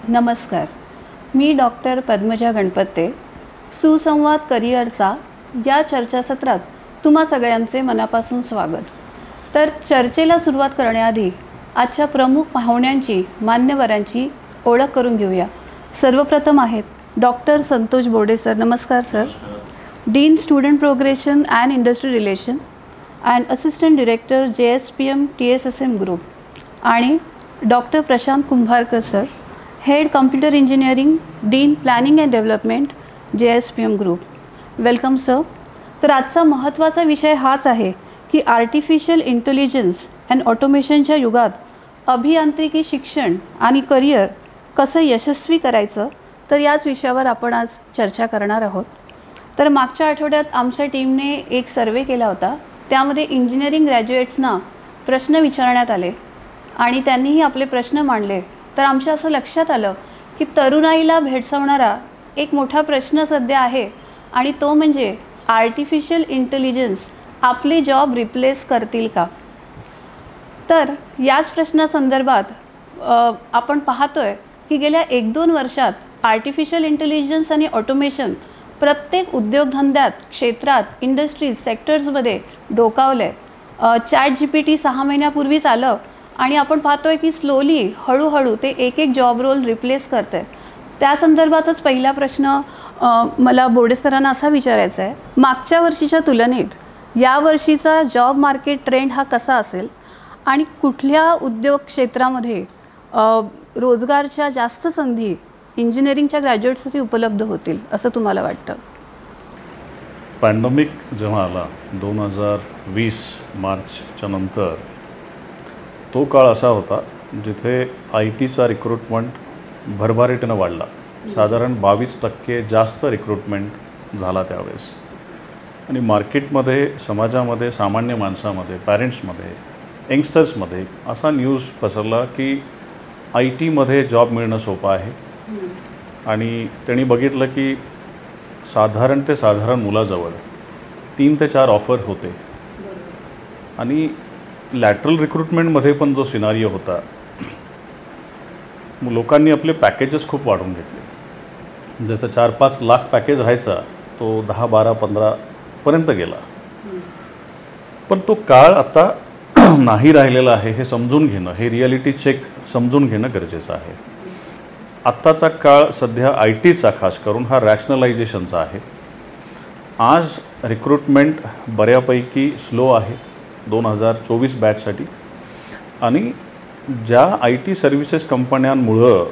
नमस्कार, मी डॉक्टर पद्मजा गणपते. सुसंवाद करिअरचा या चर्चासत्रात तुम्हा सगळ्यांचे मनापासून स्वागत. तर चर्चेला सुरुवात करण्याआधी आजच्या प्रमुख पाहुण्यांची, मान्यवरांची ओळख करून घेऊया. सर्वप्रथम आहेत डॉक्टर संतोष बोर्डे सर. नमस्कार sir. Dean student progression and industry relation and assistant director JSPM TSSM group. आणि doctor Prashant Kumbharkar sir, head computer engineering, dean planning and development, JSPM group. Welcome sir. तर आजचा महत्त्वाचा विषय हाच आहे की आर्टिफिशियल इंटेलिजन्स अँड ऑटोमेशनच्या युगात अभियांत्रिकी शिक्षण आणि करिअर कसं यशस्वी करायचं, तर याच विषयावर आपण आज चर्चा करणार आहोत. तर मागच्या आठवड्यात आमच्या टीमने एक सर्वे केला होता. त्यामध्ये इंजिनिअरिंग ग्रॅज्युएट्सना प्रश्न विचारण्यात आले आणि त्यांनीही आपले प्रश्न मांडले. तर आमच्या असं लक्षात आलं की तरुणाईला भेडसावणारा एक मोठा प्रश्न सध्या आहे आणि तो म्हणजे आर्टिफिशियल इंटेलिजन्स आपले जॉब रिप्लेस करतील का. तर याच प्रश्नासंदर्भात आपण पाहतोय की गेल्या 1-2 वर्षात आर्टिफिशियल इंटेलिजन्स आणि ऑटोमेशन प्रत्येक उद्योगधंद्यात, क्षेत्रात, इंडस्ट्रीज, सेक्टर्समध्ये डोकावलं आहे. ChatGPT 6 महिन्यापूर्वीच आलं आणि आपण पाहतोय की स्लोली, हळूहळू ते एक जॉब रोल रिप्लेस करतं आहे. त्या संदर्भातच पहिला प्रश्न मला बोर्डे सरांना असा विचारायचा आहे, मागच्या वर्षीच्या तुलनेत यावर्षीचा जॉब मार्केट ट्रेंड हा कसा असेल आणि कुठल्या उद्योग क्षेत्रामध्ये रोजगारच्या जास्त संधी इंजिनिअरिंगच्या ग्रॅज्युएट्ससाठी उपलब्ध होतील असं तुम्हाला वाटतं? पॅन्डेमिक जेव्हा आला 2020 मार्चच्या नंतर, तो काळ असा होता जिथे ITचा रिक्रुटमेंट भरभराटीनं वाढला. साधारण 22% जास्त रिक्रुटमेंट झाला त्यावेळेस. आणि मार्केटमध्ये, समाजामध्ये, सामान्य माणसामध्ये, पॅरेंट्समध्ये, यंगस्टर्समध्ये असा न्यूज पसरला की ITमध्ये जॉब मिळणं सोपं आहे. आणि त्यांनी बघितलं की साधारण मुलाजवळ 3 ते 4 ऑफर होते. आणि लॅटरल रिक्रुटमेंटमध्ये पण जो सिनारिओ होता, लोकांनी आपले पॅकेजेस खूप वाढवून घेतले. ज्याचा 4-5 लाख पॅकेज राहायचा तो 10, 12, 15 पर्यंत गेला. पण तो काळ आता नाही राहिलेला आहे हे समजून घेणं, हे रिॲलिटी चेक समजून घेणं गरजेचं आहे. आत्ताचा काळ सध्या ITचा खास करून हा रॅशनलायझेशनचा आहे. आज रिक्रुटमेंट बऱ्यापैकी स्लो आहे 2024 बॅचसाठी. आणि ज्या IT सर्व्हिसेस कंपन्यांमुळं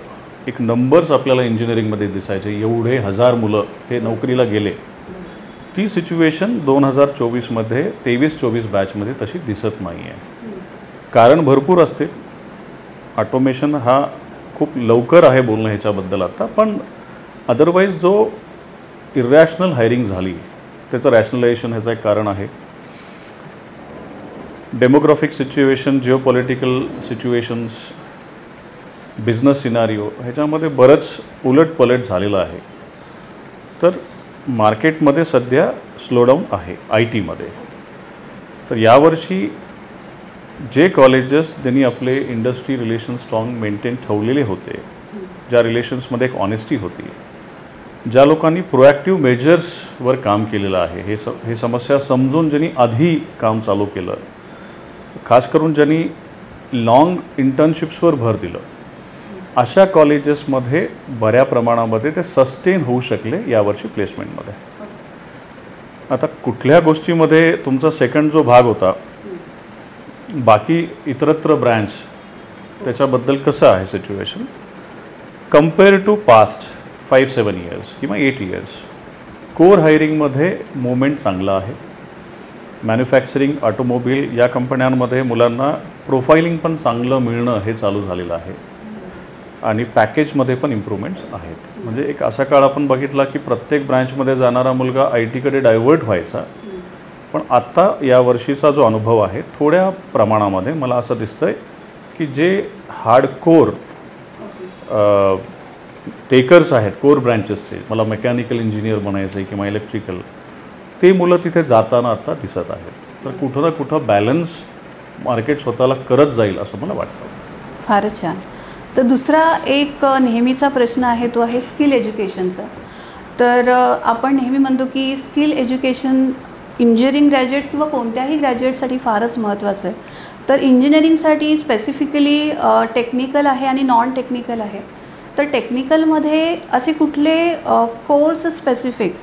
एक नंबर्स आपल्याला इंजिनिअरिंगमध्ये दिसायचे, एवढे 1000 मुलं हे नोकरीला गेले, ती सिच्युएशन 2024मध्ये 23-24 बॅचमध्ये तशी दिसत नाही आहे. कारण भरपूर असते. ऑटोमेशन हा खूप लवकर आहे बोलणं ह्याच्याबद्दल आता, पण अदरवाईज जो इरॅशनल हायरिंग झाली त्याचं रॅशनलायझेशन ह्याचं एक कारण आहे. Demographic situation, geopolitical situations, business scenario ह्याच्यामध्ये बरंच उलटपलट झालेलं आहे. तर मार्केटमध्ये सध्या स्लोडाऊन आहे ITमध्ये. तर यावर्षी जे कॉलेजेस ज्यांनी आपले इंडस्ट्री रिलेशन स्ट्रॉंग मेंटेन ठेवलेले होते, ज्या रिलेशन्समध्ये एक ऑनेस्टी होती, ज्या लोकांनी प्रोॲक्टिव्ह मेजर्सवर काम केलेलं आहे, हे समस्या समजून ज्यांनी आधी काम चालू केलं, खास करून ज्यांनी लॉंग इंटर्नशिप्सवर भर दिलं, अशा कॉलेजेसमध्ये बऱ्या प्रमाणामध्ये ते सस्टेन होऊ शकले यावर्षी प्लेसमेंटमध्ये. आता कुठल्या गोष्टीमध्ये तुमचा सेकंड जो भाग होता, बाकी इतरत्र ब्रँच, त्याच्याबद्दल कसं आहे situation compare to past 5-7 years किंवा 8 इयर्स. कोर हायरिंगमध्ये मुवमेंट चांगला आहे. मॅन्युफॅक्चरिंग, ऑटोमोबाईल या कंपन्यांमध्ये मुलांना प्रोफाइलिंग पण चांगलं मिळणं हे चालू झालेलं आहे. आणि पॅकेजमध्ये पण इम्प्रूव्हमेंट्स आहेत. म्हणजे एक असा काळ आपण बघितला की प्रत्येक ब्रँचमध्ये जाणारा मुलगा ITकडे डायव्हर्ट व्हायचा. पण आत्ता या वर्षीचा जो अनुभव आहे, थोड्या प्रमाणामध्ये मला असं दिसतं आहे की जे हार्डकोर टेकर्स आहेत कोर ब्रँचेसचे, मला मेकॅनिकल इंजिनियर बनायचं आहे किंवा इलेक्ट्रिकल, ते मुलं तिथे जाताना आता दिसत आहेत. तर कुठं ना कुठं बॅलन्स मार्केट स्वतःला करत जाईल असं मला वाटतं. फारच छान. तर दुसरा एक नेहमीचा प्रश्न आहे तो आहे स्किल एज्युकेशनचा. तर आपण नेहमी म्हणतो की स्किल एज्युकेशन इंजिनिअरिंग ग्रॅज्युएट्स किंवा कोणत्याही ग्रॅज्युएटसाठी फारच महत्त्वाचं आहे. तर इंजिनिअरिंगसाठी स्पेसिफिकली टेक्निकल आहे आणि नॉन टेक्निकल आहे. तर टेक्निकलमध्ये असे कुठले कोर्स स्पेसिफिक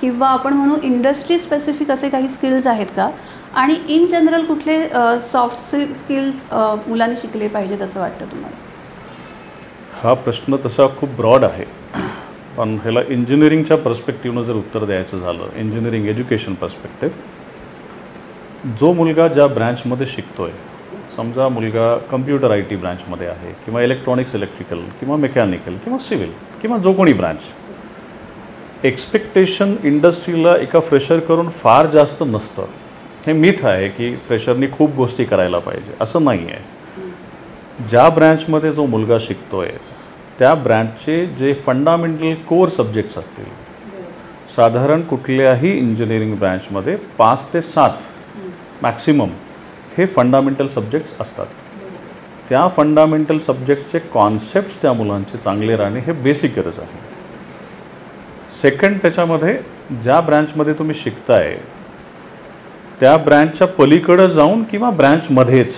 किंवा आपण म्हणू इंडस्ट्री स्पेसिफिक असे काही स्किल्स आहेत का, आणि इन जनरल कुठले सॉफ्ट स्किल्स मुलांनी शिकले पाहिजेत असं वाटतं तुम्हाला? हा प्रश्न तसा खूप ब्रॉड आहे, पण ह्याला इंजिनिअरिंगच्या पर्स्पेक्टिव्हनं जर उत्तर द्यायचं झालं, इंजिनिअरिंग एज्युकेशन पर्स्पेक्टिव्ह, जो मुलगा ज्या ब्रँचमध्ये शिकतो आहे, समजा मुलगा कम्प्युटर IT ब्रँचमध्ये आहे किंवा इलेक्ट्रॉनिक्स इलेक्ट्रिकल किंवा मेकॅनिकल किंवा सिव्हिल किंवा जो कोणी ब्रँच, एक्सपेक्टेशन इंडस्ट्रीला एका फ्रेशर करून फार जास्त नसतं. हे मिथ आहे की फ्रेशरनी खूप गोष्टी करायला पाहिजे, असं नाही आहे. ज्या ब्रँचमध्ये जो मुलगा शिकतो आहे त्या ब्रँचचे जे फंडामेंटल कोर सब्जेक्ट्स असतील, साधारण कुठल्याही इंजिनिअरिंग ब्रँचमध्ये 5 ते 7 मॅक्सिमम हे फंडामेंटल सब्जेक्ट्स असतात. त्या फंडामेंटल सब्जेक्ट्सचे कॉन्सेप्ट्स त्या मुलांचे चांगले राहणे हे बेसिक गरज आहे. सेकंड, त्याच्यामध्ये ज्या ब्रँचमध्ये तुम्ही शिकताय त्या ब्रँचच्या पलीकडं जाऊन किंवा ब्रँचमध्येच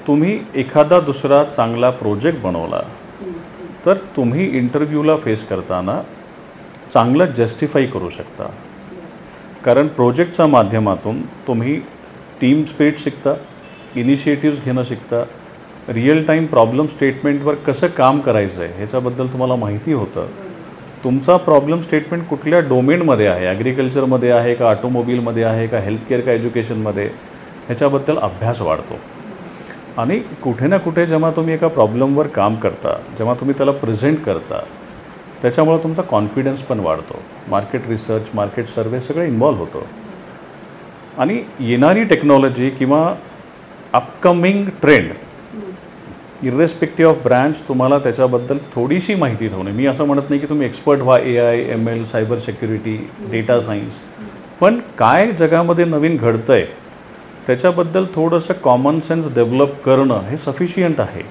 तुम्ही एखादा दुसरा चांगला प्रोजेक्ट बनवला तर तुम्ही इंटरव्ह्यूला फेस करताना चांगलं जस्टिफाई करू शकता. कारण प्रोजेक्टच्या माध्यमातून तुम्ही टीम स्पिरिट शिकता, इनिशिएटिव्स घेणं शिकता, रिअल टाईम प्रॉब्लेम स्टेटमेंटवर कसं काम करायचं आहे ह्याच्याबद्दल तुम्हाला माहिती होतं. तुमचा प्रॉब्लेम स्टेटमेंट कुठल्या डोमेनमध्ये आहे, ॲग्रिकल्चरमध्ये आहे का, ऑटोमोबाईलमध्ये आहे का, हेल्थकेअर का, एज्युकेशनमध्ये, ह्याच्याबद्दल अभ्यास वाढतो. आणि कुठे ना कुठे जेव्हा तुम्ही एका प्रॉब्लेमवर काम करता, जेव्हा तुम्ही त्याला प्रेझेंट करता, त्याच्यामुळे तुमचा कॉन्फिडन्स पण वाढतो. मार्केट रिसर्च, मार्केट सर्वे सगळं इन्व्हॉल्व होतं. आणि येणारी टेक्नॉलॉजी किंवा upcoming trend, irrespective of branch, तुम्हाला त्याच्याबद्दल थोडीशी माहिती ठेवणे. मी असं म्हणत नाही की तुम्ही एक्सपर्ट व्हा AI, ML, cyber security, data science, पण काय जगामध्ये नवीन घडतं आहे त्याच्याबद्दल थोडंसं कॉमन सेन्स डेव्हलप करणं हे सफिशियंट आहे.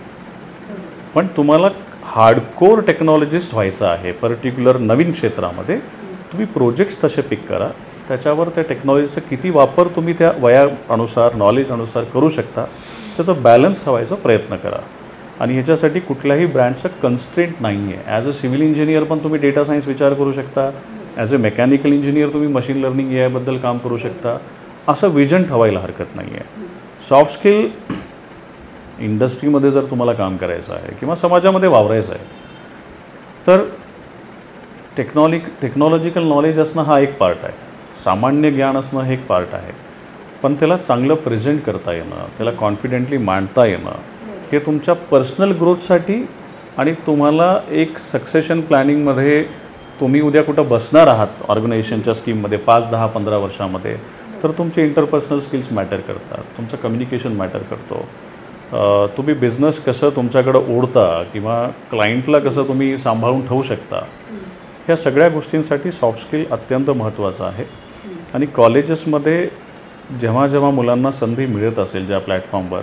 पण तुम्हाला हार्डकोर टेक्नॉलॉजिस्ट व्हायचं आहे पर्टिक्युलर नवीन क्षेत्रामध्ये, तुम्ही प्रोजेक्ट्स तसे पिक करा, त्याच्यावर त्या टेक्नॉलॉजीचा किती वापर तुम्ही त्या वयानुसार, नॉलेज अनुसार करू शकता त्याचा बॅलन्स ठेवायचा प्रयत्न करा. आणि ह्याच्यासाठी कुठल्याही ब्रँचचं कन्स्ट्रेंट नाही आहे. ॲज अ सिव्हिल इंजिनियर पण तुम्ही डेटा सायन्स विचार करू शकता, ॲज अ मेकॅनिकल इंजिनियर तुम्ही मशीन लर्निंग याबद्दल काम करू शकता. असं विजन ठेवायला हरकत नाही आहे. सॉफ्ट स्किल इंडस्ट्रीमध्ये जर तुम्हाला काम करायचं आहे किंवा समाजामध्ये वावरायचं आहे तर टेक्नॉलॉजिकल नॉलेज असणं हा एक पार्ट आहे, सामान्य ज्ञान असणं हे एक पार्ट आहे, पण त्याला चांगलं प्रेझेंट करता येणं, त्याला कॉन्फिडेंटली मांडता येणं हे तुमच्या पर्सनल ग्रोथसाठी आणि तुम्हाला एक सक्सेशन प्लॅनिंगमध्ये तुम्ही उद्या कुठं बसणार आहात ऑर्गनायझेशनच्या स्कीममध्ये 5, 10, 15 वर्षामध्ये, तर तुमचे इंटरपर्सनल स्किल्स मॅटर करतात, तुमचं कम्युनिकेशन मॅटर करतो, तुम्ही बिझनेस कसं तुमच्याकडं ओढता किंवा क्लायंटला कसं तुम्ही सांभाळून ठेवू शकता, ह्या सगळ्या गोष्टींसाठी सॉफ्ट स्किल अत्यंत महत्त्वाचं आहे. आणि कॉलेजेसमध्ये जेव्हा जेव्हा मुलांना संधी मिळत असेल ज्या प्लॅटफॉर्मवर,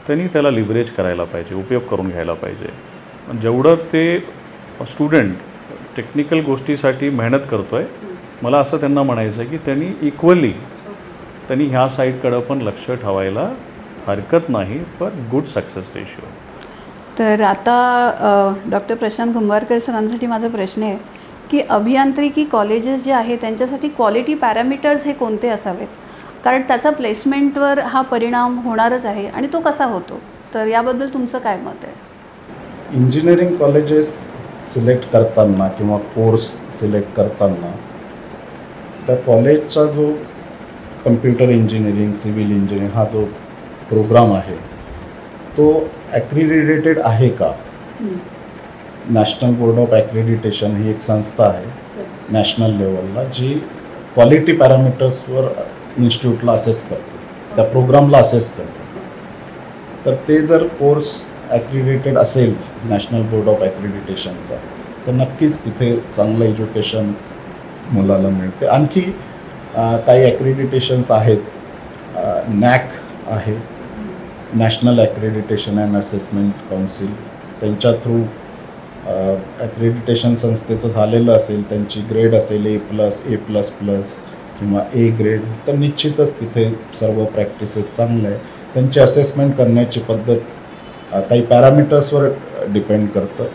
त्यांनी त्याला लिव्हरेज करायला पाहिजे, उपयोग करून घ्यायला पाहिजे. जेवढं ते स्टुडंट टेक्निकल गोष्टीसाठी मेहनत करतो आहे, मला असं त्यांना म्हणायचं आहे की त्यांनी इक्वली त्यांनी ह्या साईडकडं पण लक्ष ठेवायला हरकत नाही फॉर गुड सक्सेस रेशिओ. तर आता डॉक्टर प्रशांत कुंभारकर सरांसाठी माझा प्रश्न आहे की अभियांत्रिकी कॉलेजेस जे आहे त्यांच्यासाठी क्वालिटी पॅरामीटर्स हे कोणते असावेत, कारण त्याचा प्लेसमेंटवर हा परिणाम होणारच आहे आणि तो कसा होतो, तर याबद्दल तुमचं काय मत आहे? इंजिनिअरिंग कॉलेजेस सिलेक्ट करताना किंवा कोर्स सिलेक्ट करताना त्या कॉलेजचा जो कम्प्युटर इंजिनिअरिंग, सिव्हिल इंजिनिअरिंग हा जो प्रोग्राम आहे तो ॲक्रिडिटेड आहे का? नॅशनल बोर्ड ऑफ ॲक्रिडिटेशन ही एक संस्था आहे नॅशनल लेवलला जी क्वालिटी पॅरामीटर्सवर इन्स्टिट्यूटला असेस करते, त्या प्रोग्रामला असेस करते. तर ते जर कोर्स ॲक्रिडिटेड असेल नॅशनल बोर्ड ऑफ ॲक्रिडिटेशनचा तर नक्कीच तिथे चांगलं एज्युकेशन मुलाला मिळते. आणखी काही ॲक्रिडिटेशन्स आहेत, NAAC आहे, नॅशनल ॲक्रिडिटेशन अँड असेसमेंट काउन्सिल, त्यांच्या थ्रू ॲक्रेडिटेशन संस्थेचं झालेलं असेल, त्यांची ग्रेड असेल A+, किंवा A ग्रेड, तर निश्चितच तिथे सर्व प्रॅक्टिसेस चांगलं आहे. त्यांची असेसमेंट करण्याची पद्धत काही पॅरामीटर्सवर डिपेंड करतं.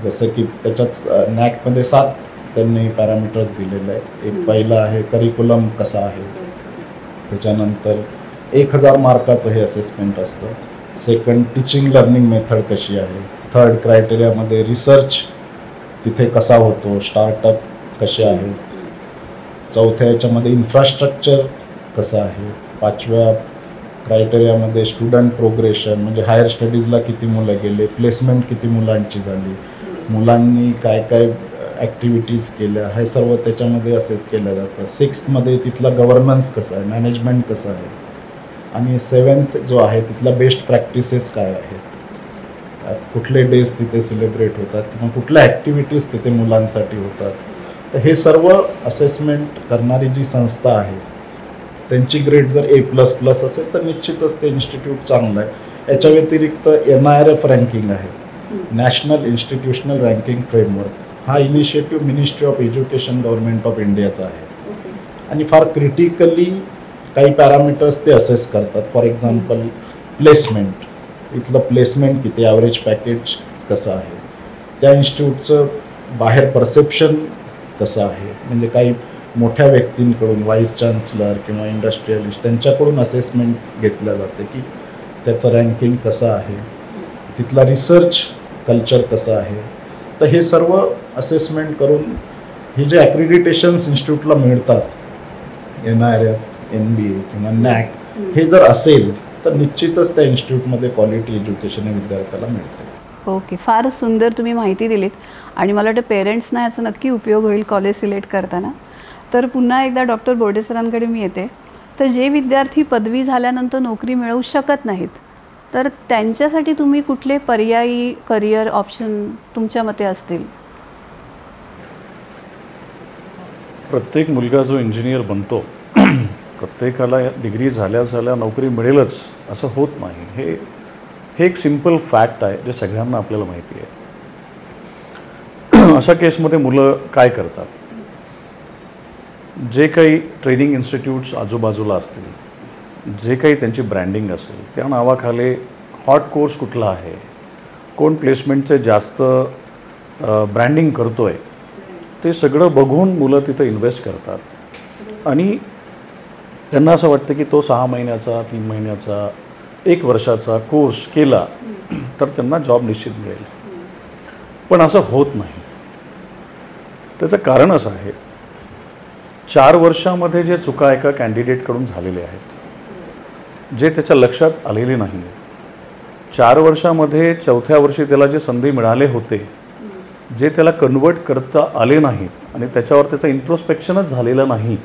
जसं की त्याच्यात नॅकमध्ये 7 त्यांनी पॅरामीटर्स दिलेले आहेत. एक पहिलं आहे करिक्युलम कसा आहे, त्याच्यानंतर 1000 मार्काचं हे असेसमेंट असतं. सेकंड टीचिंग लर्निंग मेथड कशी आहे. थर्ड क्रायटेरियामध्ये रिसर्च तिथे कसा होतो, स्टार्टअप कसे आहेत. चौथ्या याच्यामध्ये इन्फ्रास्ट्रक्चर कसं आहे. पाचव्या क्रायटेरियामध्ये स्टुडंट प्रोग्रेशन, म्हणजे हायर स्टडीजला किती मुलं गेले, प्लेसमेंट किती मुलांची झाली, मुलांनी काय काय ॲक्टिव्हिटीज केल्या, हे सर्व त्याच्यामध्ये असेस केलं जातं. सिक्स्थमध्ये तिथला गव्हर्नन्स कसं आहे, मॅनेजमेंट कसं आहे. आणि 7th जो आहे तिथला बेस्ट प्रॅक्टिसेस काय आहेत, कुठले डेज तिथे सेलिब्रेट होतात किंवा कुठल्या ॲक्टिव्हिटीज तिथे मुलांसाठी होतात. तर हे सर्व असेसमेंट करणारी जी संस्था आहे त्यांची ग्रेड जर A++ असेल तर निश्चितच ते इन्स्टिट्यूट चांगलं आहे. याच्या व्यतिरिक्त NIRF रँकिंग आहे, नॅशनल इन्स्टिट्यूशनल रँकिंग फ्रेमवर्क. हा initiative ministry of education government of इंडियाचा आहे आणि फार क्रिटिकली काही पॅरामीटर्स ते असेस करतात. फॉर एक्झाम्पल प्लेसमेंट, इथलं प्लेसमेंट किती, ॲव्हरेज पॅकेज कसं आहे, त्या इन्स्टिट्यूटचं बाहेर परसेप्शन कसं आहे. म्हणजे काही मोठ्या व्यक्तींकडून, व्हाईस चान्सलर किंवा इंडस्ट्रियलिस्ट, त्यांच्याकडून असेसमेंट घेतलं जाते की त्याचं रँकिंग कसं आहे, तिथला रिसर्च कल्चर कसं आहे. तर हे सर्व असेसमेंट करून हे जे ॲक्रिडिटेशन्स इन्स्टिट्यूटला मिळतात, NIRF, NBA किंवा NAC, हे जर असेल तर निश्चितच त्या इन्स्टिट्यूटमध्ये क्वालिटी एज्युकेशन हे विद्यार्थ्याला मिळते. ओके, फार सुंदर तुम्ही माहिती दिलीत आणि मला वाटतं पेरेंट्सना याचा नक्की उपयोग होईल कॉलेज सिलेक्ट करताना. तर पुन्हा एकदा डॉक्टर बोर्डे सरांकडे मी येते. तर जे विद्यार्थी पदवी झाल्यानंतर नोकरी मिळवू शकत नाहीत, तर त्यांच्यासाठी तुम्ही कुठले पर्यायी करिअर ऑप्शन तुमच्या मते असतील? प्रत्येक मुलगा जो इंजिनियर बनतो, प्रत्येकाला डिग्री झाल्या नोकरी मिळेलच असं होत नाही. हे एक सिंपल फॅक्ट आहे जे सगळ्यांना आपल्याला माहिती आहे. अशा केसमध्ये मुलं काय करतात, जे काही ट्रेनिंग इन्स्टिट्यूट्स आजूबाजूला असतील, जे काही त्यांची ब्रँडिंग असेल, त्या नावाखाली हॉट कोर्स कुठला आहे, कोण प्लेसमेंटचे जास्त ब्रँडिंग करतो आहे, ते सगळं बघून मुलं तिथं इन्व्हेस्ट करतात आणि त्यांना असं वाटतं की तो 6 महिन्याचा, 3 महिन्याचा, 1 वर्षाचा कोर्स केला तर त्यांना जॉब निश्चित मिळेल. पण असं होत नाही. त्याचं कारण असं आहे, 4 वर्षामध्ये जे चुका एका कॅन्डिडेटकडून झालेले आहेत, जे त्याच्या लक्षात आलेले नाही. 4 वर्षामध्ये 4थ्या वर्षी त्याला जे संधी मिळाले होते, जे त्याला कन्वर्ट करता आले नाहीत आणि त्याच्यावर त्याचं इंट्रोस्पेक्शनच झालेलं नाही.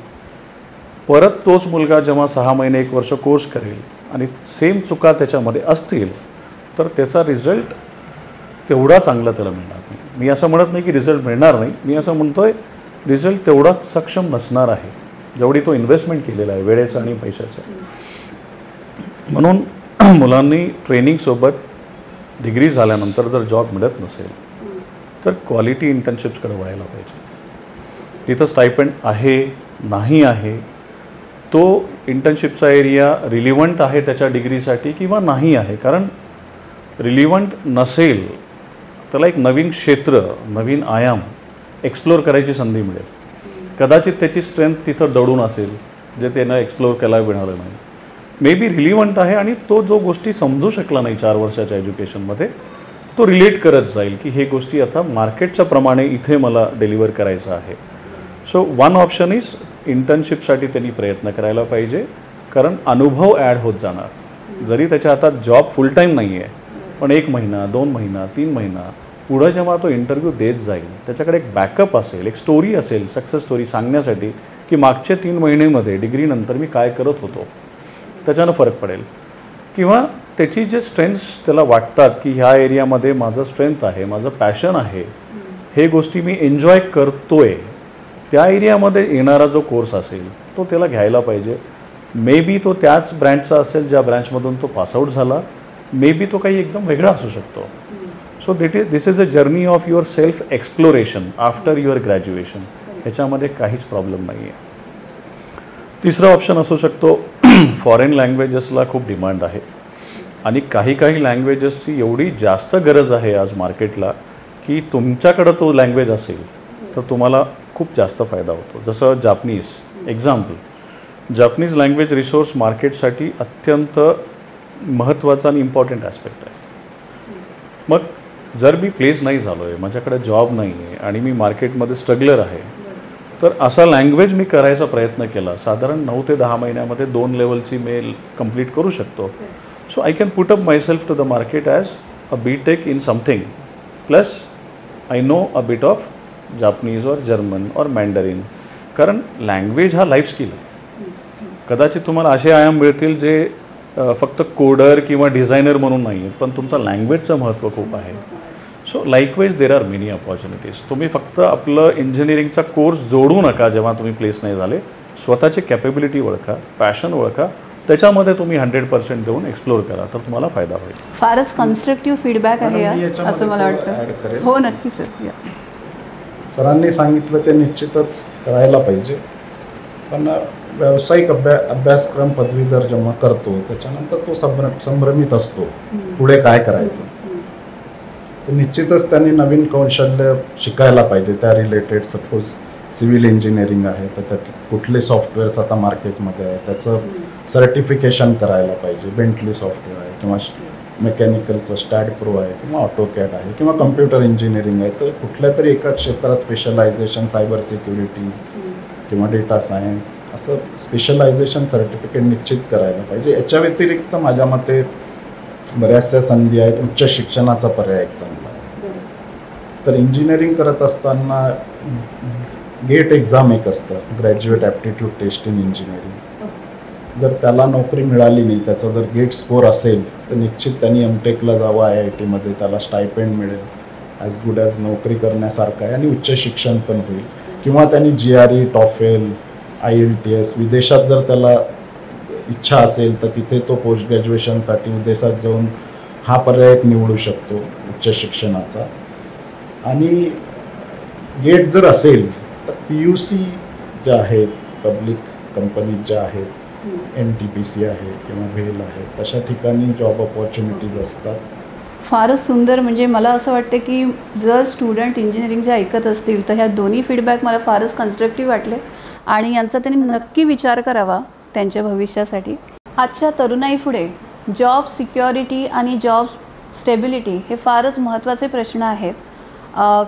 परत तोच मुलगा जेव्हा 6 महिने 1 वर्ष कोर्स करेल आणि सेम चुका त्याच्यामध्ये असतील तर त्याचा रिझल्ट तेवढा चांगला त्याला मिळणार नाही. मी असं म्हणत नाही की रिझल्ट मिळणार नाही, मी असं म्हणतो आहे रिझल्ट तेवढाच सक्षम नसणार आहे जेवढी तो इन्व्हेस्टमेंट केलेला आहे वेळेचा आणि पैशाचा. म्हणून मुलांनी ट्रेनिंगसोबत डिग्री झाल्यानंतर जर जॉब मिळत नसेल तर क्वालिटी इंटर्नशिप्सकडे वळायला पाहिजे. तिथं स्टायपेंड आहे नाही आहे, तो इंटर्नशिपचा एरिया रिलिव्हंट आहे त्याच्या डिग्रीसाठी किंवा नाही आहे. कारण रिलिव्हंट नसेल त्याला एक नवीन क्षेत्र, नवीन आयाम एक्सप्लोअर करायची संधी मिळेल. कदाचित त्याची स्ट्रेंथ तिथं दडून असेल जे त्यानं एक्सप्लोअर करायला मिळालं नाही. मे बी रिलिव्हंट आहे आणि तो जो गोष्टी समजू शकला नाही 4 वर्षाच्या एज्युकेशनमध्ये, तो रिलेट करत जाईल की हे गोष्टी आता मार्केटच्या प्रमाणे इथे मला डिलिव्हर करायचं आहे. सो वन ऑप्शन इज इंटर्नशिपसाठी त्यांनी प्रयत्न करायला पाहिजे, कारण अनुभव ॲड होत जाणार. जरी त्याच्या हातात जॉब फुल टाईम नाही आहे, पण 1 महिना, 2 महिना, 3 महिना पुढं जेव्हा तो इंटरव्ह्यू देत जाईल त्याच्याकडे एक बॅकअप असेल, एक स्टोरी असेल, सक्सेस स्टोरी सांगण्यासाठी की मागच्या 3 महिन्यामध्ये डिग्रीनंतर मी काय करत होतो, त्याच्यानं फरक पडेल. किंवा त्याची जे स्ट्रेंथ्स त्याला वाटतात की ह्या एरियामध्ये माझं स्ट्रेंथ आहे, माझं पॅशन आहे, हे गोष्टी मी एन्जॉय करतो आहे, त्या एरियामध्ये येणारा जो कोर्स असेल तो त्याला घ्यायला पाहिजे. मे बी तो त्याच ब्रँचचा असेल ज्या ब्रँचमधून तो पासआउट झाला, मे बी तो काही एकदम वेगळा असू शकतो. So this is a journey of your self exploration after your graduation. ह्याच्यामध्ये काहीच प्रॉब्लेम नाही आहे. तिसरा ऑप्शन असू शकतो, फॉरेन लँग्वेजेसला खूप डिमांड आहे आणि काही लँग्वेजेसची एवढी जास्त गरज आहे आज मार्केटला की तुमच्याकडं तो लँग्वेज असेल तर तुम्हाला खूप जास्त फायदा होतो. जसं Japanese example, Japanese language resource मार्केटसाठी अत्यंत महत्त्वाचा आणि इम्पॉर्टंट ॲस्पेक्ट आहे. मग जर मी प्लेस नाही झालो आहे, माझ्याकडे जॉब नाही आहे आणि मी मार्केटमध्ये स्ट्रगलर आहे, तर असा लँग्वेज मी करायचा प्रयत्न केला. साधारण 9 ते 10 महिन्यामध्ये 2 लेवलची मेल कंप्लीट करू शकतो. So I can put up myself to the market as a BTech in something plus I know a bit of Japanese और जर्मन और मॅन्डरिन. कारण लँग्वेज हा लाईफ स्किल आहे. कदाचित तुम्हाला असे आयाम मिळतील जे फक्त कोडर किंवा डिझायनर म्हणून नाही आहेत, पण तुमचं लँग्वेजचं महत्त्व खूप आहे. So likewise there are many opportunities. तुम्ही फक्त आपलं इंजिनिअरिंगचा कोर्स जोडू नका जेव्हा तुम्ही प्लेस नाही झाले. स्वतःची कॅपेबिलिटी ओळखा, पॅशन ओळखा, त्याच्यामध्ये तुम्ही 100% देऊन एक्सप्लोर करा, तर तुम्हाला फायदा होईल. फारच कन्स्ट्रक्टिव्ह फीडबॅक आहे असं मला वाटतं. हो नक्की सर. सरांनी सांगितलं ते निश्चितच करायला पाहिजे. पण व्यावसायिक अभ्यासक्रम पदवीधर जेव्हा करतो त्याच्यानंतर तो संभ्रमित असतो पुढे काय करायचं. तर निश्चितच त्यांनी नवीन कौशल्य शिकायला पाहिजे त्या रिलेटेड. सपोज सिव्हिल इंजिनिअरिंग आहे तर त्यात कुठले सॉफ्टवेअर्स आता मार्केटमध्ये आहे त्याचं सर्टिफिकेशन करायला पाहिजे. बेंटली सॉफ्टवेअर आहे किंवा मेकॅनिकलचं स्टॅड प्रो आहे किंवा ऑटोकॅड आहे किंवा कम्प्युटर इंजिनिअरिंग आहे. तर कुठल्या तरी एका क्षेत्रात स्पेशलायझेशन, सायबर सिक्युरिटी किंवा डेटा सायन्स असं स्पेशलायझेशन सर्टिफिकेट निश्चित करायला पाहिजे. याच्या व्यतिरिक्त माझ्या मते बऱ्याचशा संधी आहेत. उच्च शिक्षणाचा पर्याय एक चांगला आहे. तर इंजिनिअरिंग करत असताना गेट एक्झाम एक असतं, graduate aptitude test in engineering. जर त्याला नोकरी मिळाली नाही, त्याचा जर गेट स्कोर असेल तर निश्चित त्यांनी MTechला जावं. IITमध्ये त्याला स्टायपेंड मिळेल, ॲज गुड ॲज नोकरी करण्यासारखं आहे आणि उच्च शिक्षण पण होईल. किंवा त्यांनी GRE, TOEFL, IELTS विदेशात जर त्याला इच्छा असेल तर तिथे तो पोस्ट ग्रॅज्युएशनसाठी विदेशात जाऊन हा पर्याय एक निवडू शकतो उच्च शिक्षणाचा. आणि गेट जर असेल तर PUC ज्या आहेत, पब्लिक कंपनीज ज्या आहेत, NTPC आहे किंवा VEL आहे, तशा ठिकाणी जॉब अपॉर्च्युनिटीज असतात. फारच सुंदर. म्हणजे मला असं वाटतं की जर स्टुडंट इंजिनिअरिंगचे ऐकत असतील तर ह्या दोन्ही फीडबॅक मला फारच कन्स्ट्रक्टिव्ह वाटले आणि यांचा त्यांनी नक्की विचार करावा त्यांच्या भविष्यासाठी. आजच्या तरुणाईपुढे जॉब सिक्युरिटी आणि जॉब स्टेबिलिटी हे फारच महत्त्वाचे प्रश्न आहेत.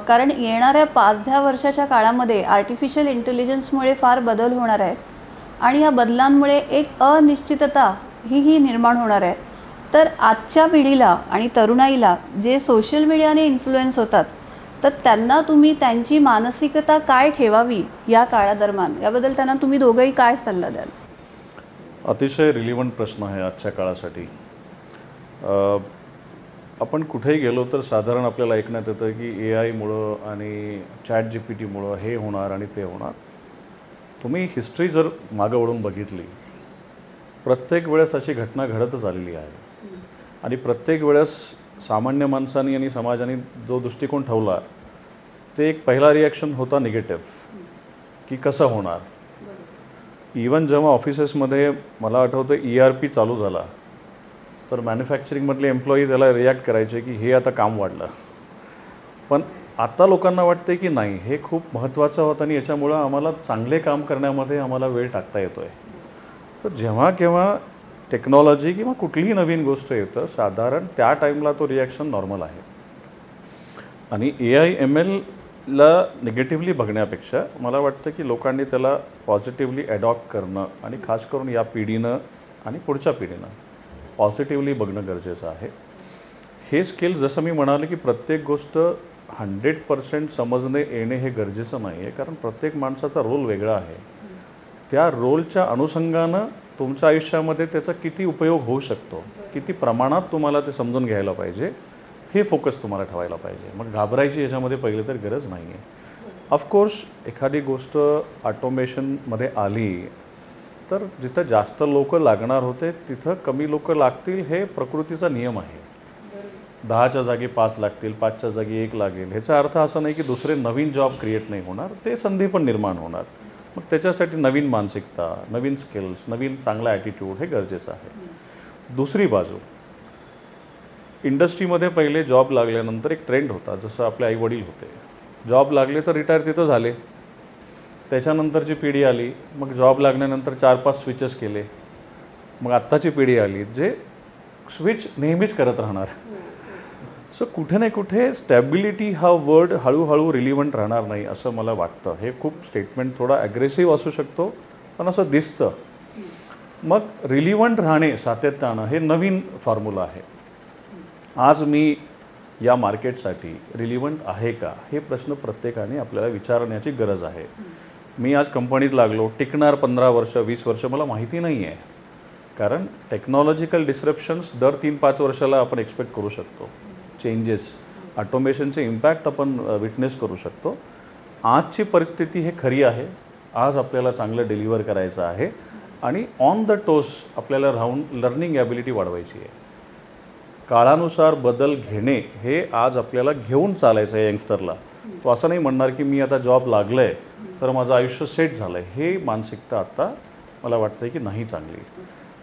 कारण येणाऱ्या 5-10 वर्षाच्या काळामध्ये आर्टिफिशियल इंटेलिजन्समुळे फार बदल होणार आहेत आणि या बदलांमुळे एक अनिश्चितता ही निर्माण होणार आहे. तर आजच्या पिढीला आणि तरुणाईला जे सोशल मीडियाने इन्फ्लुएन्स होतात तर त्यांना तुम्ही त्यांची मानसिकता काय ठेवावी या काळादरम्यान, याबद्दल त्यांना तुम्ही दोघंही काय सल्ला द्याल? अतिशय रिलिव्हंट प्रश्न आहे आजच्या काळासाठी. आपण कुठेही गेलो तर साधारण आपल्याला ऐकण्यात येतं की AI आणि ChatGPTमुळं हे होणार आणि ते होणार. तुम्ही हिस्ट्री जर मागं वळून बघितली, प्रत्येक वेळेस अशी घटना घडतच आलेली आहे आणि प्रत्येक वेळेस सामान्य माणसांनी आणि समाजाने जो दृष्टिकोन ठेवला ते एक पहिला रिॲक्शन होता निगेटिव्ह, की कसं होणार. इवन जेव्हा ऑफिसेसमध्ये मला आठवतं ERP चालू झाला तर मॅन्युफॅक्चरिंगमधले एम्प्लॉई त्याला रिॲक्ट करायचे की हे आता काम वाढलं. पण आता लोकांना वाटते की नाही, हे खूप महत्त्वाचं होतं आणि याच्यामुळं आम्हाला चांगले काम करण्यामध्ये आम्हाला वेळ टाकता येतो आहे. तर जेव्हा केव्हा टेक्नॉलॉजी किंवा कुठलीही नवीन गोष्ट येतं साधारण त्या टाईमला तो रिॲक्शन नॉर्मल आहे. आणि AI-MLला निगेटिव्हली बघण्यापेक्षा मला वाटतं की लोकांनी त्याला पॉझिटिव्हली ॲडॉप्ट करणं आणि खास करून या पिढीनं आणि पुढच्या पिढीनं पॉझिटिव्हली बघणं गरजेचं आहे. हे स्किल्स जसं मी म्हणाले की प्रत्येक गोष्ट 100% समजणे येणे हे गरजेचं नाही आहे, कारण प्रत्येक माणसाचा रोल वेगळा आहे. त्या रोलच्या अनुषंगानं तुमच्या आयुष्यामध्ये त्याचा किती उपयोग होऊ शकतो, किती प्रमाणात तुम्हाला ते समजून घ्यायला पाहिजे, हे फोकस तुम्हाला ठेवायला पाहिजे. मग घाबरायची याच्यामध्ये पहिले तर गरज नाही आहे. ऑफकोर्स एखादी गोष्ट ऑटोमेशनमध्ये आली तर जिथं जास्त लोक लागणार होते तिथं कमी लोक लागतील, हे प्रकृतीचा नियम आहे. 10च्या जागी 5 लागतील, 5च्या जागी 1 लागेल, ह्याचा अर्थ असा नाही की दुसरे नवीन जॉब क्रिएट नाही होणार, ते संधी पण निर्माण होणार. मग त्याच्यासाठी नवीन मानसिकता, नवीन स्किल्स, नवीन चांगला ॲटिट्यूड हे गरजेचं आहे. दुसरी बाजू, इंडस्ट्रीमध्ये पहिले जॉब लागल्यानंतर एक ट्रेंड होता, जसं आपले आईवडील होते, जॉब लागले तर रिटायर तिथं झाले. त्याच्यानंतरची पिढी आली, मग जॉब लागल्यानंतर 4-5 स्विचेस केले. मग आत्ताची पिढी आली जे स्विच नेहमीच करत राहणार. सो कुठे ना कुठे स्टॅबिलिटी हा वर्ड हळूहळू रिलिव्हंट राहणार नाही असं मला वाटतं. हे खूप स्टेटमेंट थोडा ॲग्रेसिव्ह असू शकतो, पण असं दिसतं. मग रिलिव्हंट राहणे, सातत्यानं, हे नवीन फॉर्म्युला आहे. आज मी या मार्केटसाठी रिलिव्हंट आहे का, हे प्रश्न प्रत्येकाने आपल्याला विचारण्याची गरज आहे. मी आज कंपनीत लागलो, टिकणार 15 वर्ष 20 वर्ष मला माहिती नाही आहे. कारण टेक्नॉलॉजिकल डिस्रप्शन्स दर 3-5 वर्षाला आपण एक्सपेक्ट करू शकतो. चेंजेस, ऑटोमेशनचे इम्पॅक्ट आपण विटनेस करू शकतो. आजची परिस्थिती हे खरी आहे. आज आपल्याला चांगलं डिलिव्हर करायचं आहे आणि ऑन द टोस आपल्याला राहून लर्निंग ॲबिलिटी वाढवायची आहे. काळानुसार बदल घेणे हे आज आपल्याला घेऊन चालायचं आहे यंगस्टरला. तो असं नाही म्हणणार की मी आता जॉब लागलं आहे तर माझं आयुष्य सेट झालं आहे. हे मानसिकता आत्ता मला वाटतं की नाही चांगली.